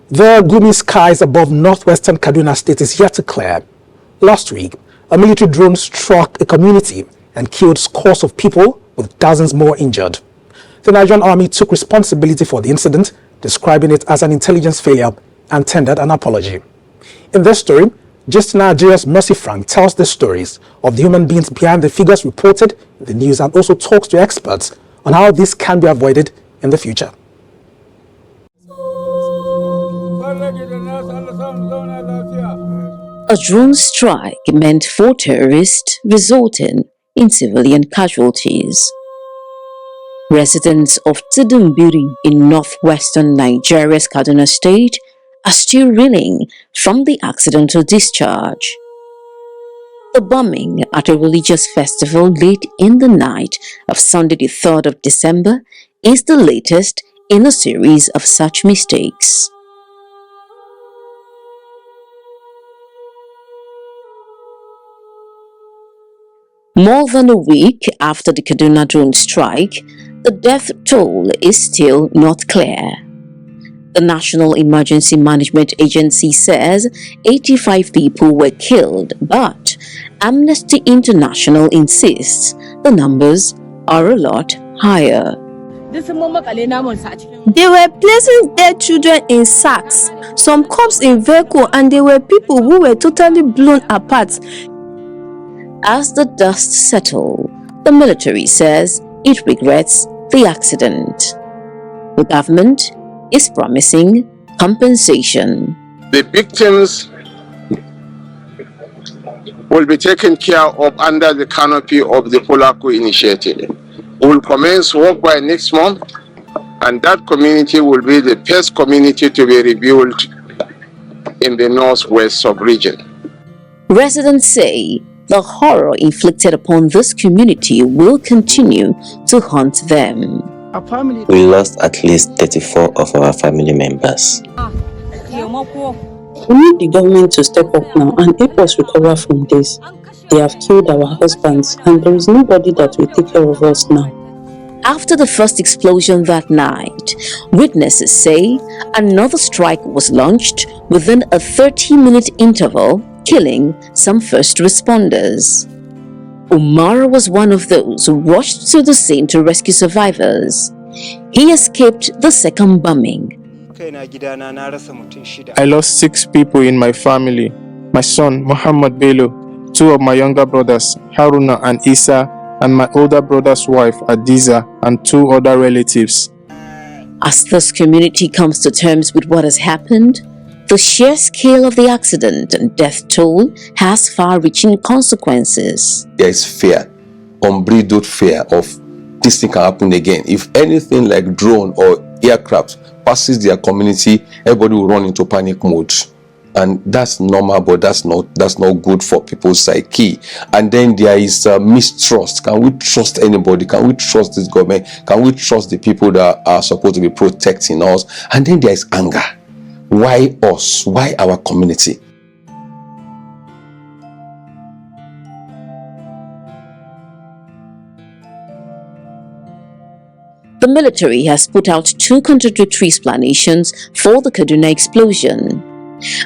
The gloomy skies above northwestern Kaduna state is yet to clear. Last week, a military drone struck a community and killed scores of people, with dozens more injured. The Nigerian army took responsibility for the incident, describing it as an intelligence failure, and tendered an apology. In this story, Just Nigeria's Mercy Frank tells the stories of the human beings behind the figures reported in the news and also talks to experts on how this can be avoided in the future. A drone strike meant 4 terrorists, resulting in civilian casualties. Residents of Tudumbiri in northwestern Nigeria's Kaduna state are still reeling from the accidental discharge. The bombing at a religious festival late in the night of Sunday the 3rd of December is the latest in a series of such mistakes. More than a week after the Kaduna drone strike, the death toll is still not clear. The National Emergency Management Agency says 85 people were killed, but Amnesty International insists the numbers are a lot higher. They were placing dead children in sacks, some corpses in vehicles, and there were people who were totally blown apart. As the dust settles, the military says it regrets the accident. The government is promising compensation. The victims will be taken care of under the canopy of the Polaco initiative. We will commence work by next month, and that community will be the first community to be rebuilt in the northwest sub-region. Residents say the horror inflicted upon this community will continue to haunt them. We lost at least 34 of our family members. We need the government to step up now and help us recover from this. They have killed our husbands, and there is nobody that will take care of us now. After the first explosion that night, witnesses say another strike was launched within a 30-minute interval, killing some first responders. Umar was one of those who rushed to the scene to rescue survivors. He escaped the second bombing. I lost 6 people in my family. My son, Muhammad Bello, 2 of my younger brothers, Haruna and Isa, and my older brother's wife, Adiza, and 2 other relatives. As this community comes to terms with what has happened, the sheer scale of the accident and death toll has far-reaching consequences. There is fear, unbridled fear of this thing can happen again. If anything like drone or aircraft passes their community, everybody will run into panic mode. And that's normal, but that's not good for people's psyche. And then there is mistrust. Can we trust anybody? Can we trust this government? Can we trust the people that are supposed to be protecting us? And then there is anger. Why us? Why our community? The military has put out 2 contradictory explanations for the Kaduna explosion.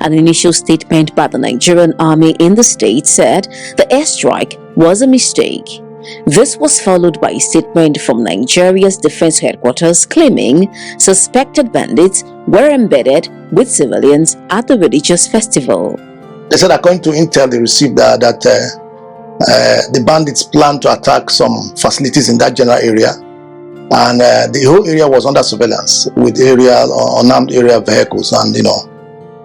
An initial statement by the Nigerian army in the state said the airstrike was a mistake. This was followed by a statement from Nigeria's defense headquarters claiming suspected bandits were embedded with civilians at the religious festival. They said according to intel they received that the bandits planned to attack some facilities in that general area, and the whole area was under surveillance with unarmed area vehicles, and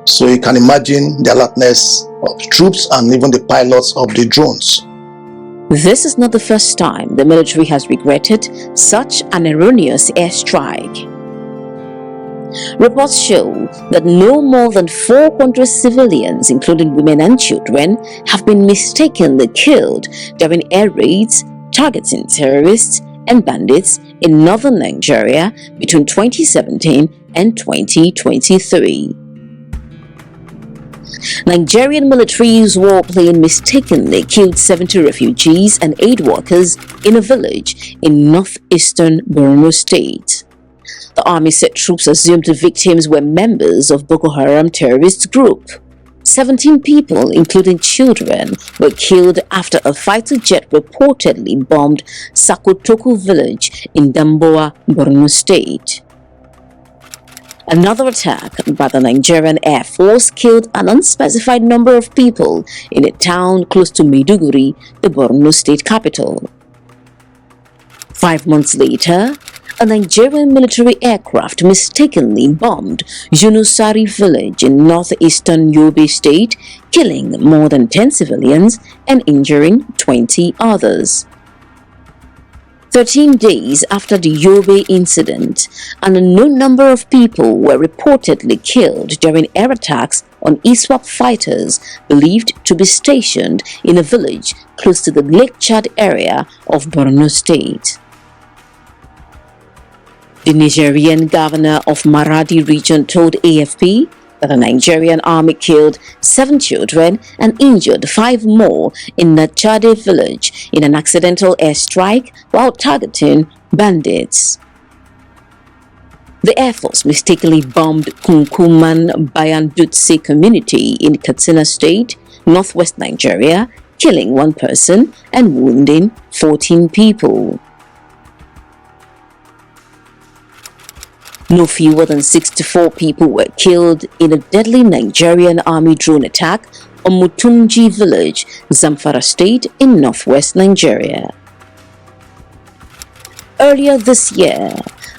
so you can imagine the alertness of troops and even the pilots of the drones. This is not the first time the military has regretted such an erroneous airstrike. Reports show that no more than 400 civilians, including women and children, have been mistakenly killed during air raids targeting terrorists and bandits in northern Nigeria between 2017 and 2023. Nigerian military's warplane mistakenly killed 70 refugees and aid workers in a village in northeastern Borno State. The army said troops assumed the victims were members of Boko Haram terrorist group. 17 people, including children, were killed after a fighter jet reportedly bombed Sakotoku village in Damboa, Borno State. Another attack by the Nigerian Air Force killed an unspecified number of people in a town close to Maiduguri, the Borno State capital. 5 months later, a Nigerian military aircraft mistakenly bombed Yunusari village in northeastern Yobe State, killing more than 10 civilians and injuring 20 others. 13 days after the Yobe incident, an unknown number of people were reportedly killed during air attacks on ISWAP fighters believed to be stationed in a village close to the Lake Chad area of Borno State. The Nigerian governor of Maradi region told AFP that the Nigerian army killed 7 children and injured 5 more in Nachade village in an accidental airstrike while targeting bandits. The Air Force mistakenly bombed Kunkuman Bayandutse community in Katsina State, northwest Nigeria, killing 1 person and wounding 14 people. No fewer than 64 people were killed in a deadly Nigerian army drone attack on Mutumji village, Zamfara State in northwest Nigeria. Earlier this year,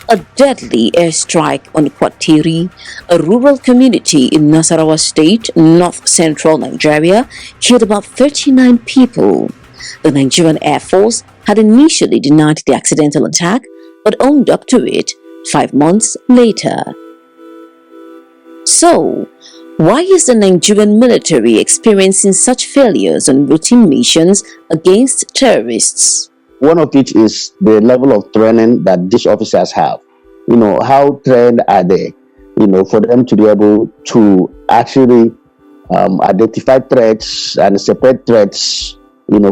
a deadly airstrike on Kwatiri, a rural community in Nasarawa State, north-central Nigeria, killed about 39 people. The Nigerian Air Force had initially denied the accidental attack, but owned up to it 5 months later. So, why is the Nigerian military experiencing such failures on routine missions against terrorists? One of it is the level of training that these officers have. How trained are they? For them to be able to actually identify threats and separate threats,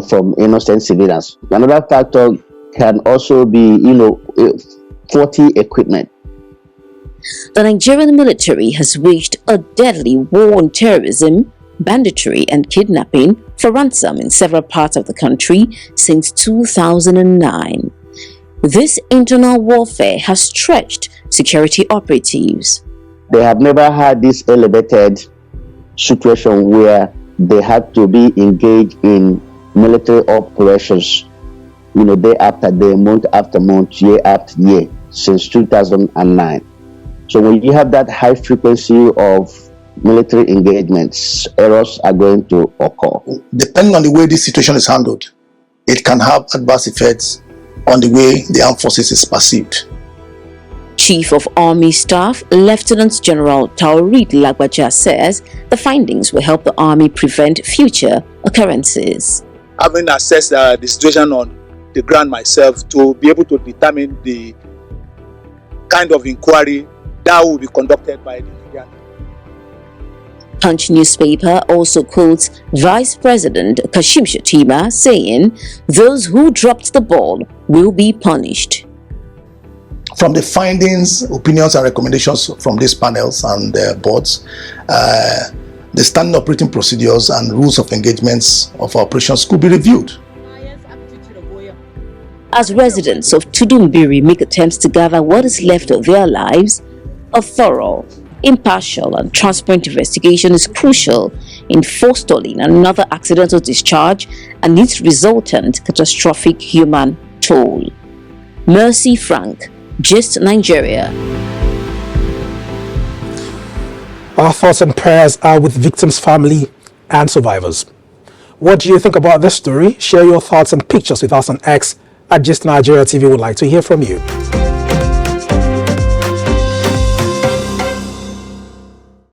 from innocent civilians. Another factor can also be, faulty equipment. The Nigerian military has waged a deadly war on terrorism, banditry and kidnapping for ransom in several parts of the country since 2009. This internal warfare has stretched security operatives. They have never had this elevated situation where they had to be engaged in military operations, day after day, month after month, year after year, since 2009. So when you have that high frequency of military engagements, errors are going to occur. Depending on the way this situation is handled, it can have adverse effects on the way the armed forces is perceived. Chief of Army Staff, Lieutenant General Taurid Lagbaja says the findings will help the Army prevent future occurrences. Having assessed the situation on the ground myself, to be able to determine the kind of inquiry that will be conducted by the Nigerian. Punch newspaper also quotes Vice President Kashim Shettima saying those who dropped the ball will be punished. From the findings, opinions and recommendations from these panels and boards, the standard operating procedures and rules of engagements of operations could be reviewed. As residents of Tudumbiri make attempts to gather what is left of their lives, a thorough, impartial and transparent investigation is crucial in forestalling another accidental discharge and its resultant catastrophic human toll. Mercy Frank, Gist Nigeria. Our thoughts and prayers are with victims' family and survivors. What do you think about this story? Share your thoughts and pictures with us on X at Gist Nigeria TV. We'd like to hear from you.